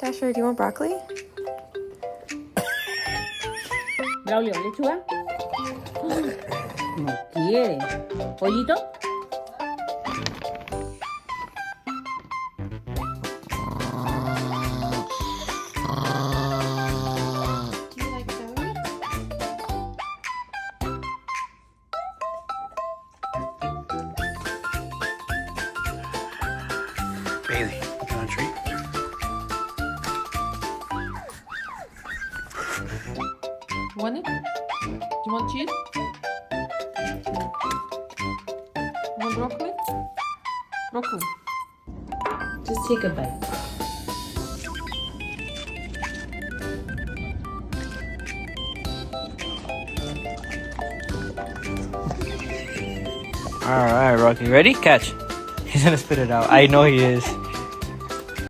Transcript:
Dasher, do you want broccoli? Braulio, ¿lechuga? No quiere. ¿Pollito? Do you like celery? Bailey, you want a treat? Want it? Do you want cheese? Want broccoli? Broccoli. Just take a bite. All right, Rocky, ready? Catch. He's gonna spit it out. I know he is.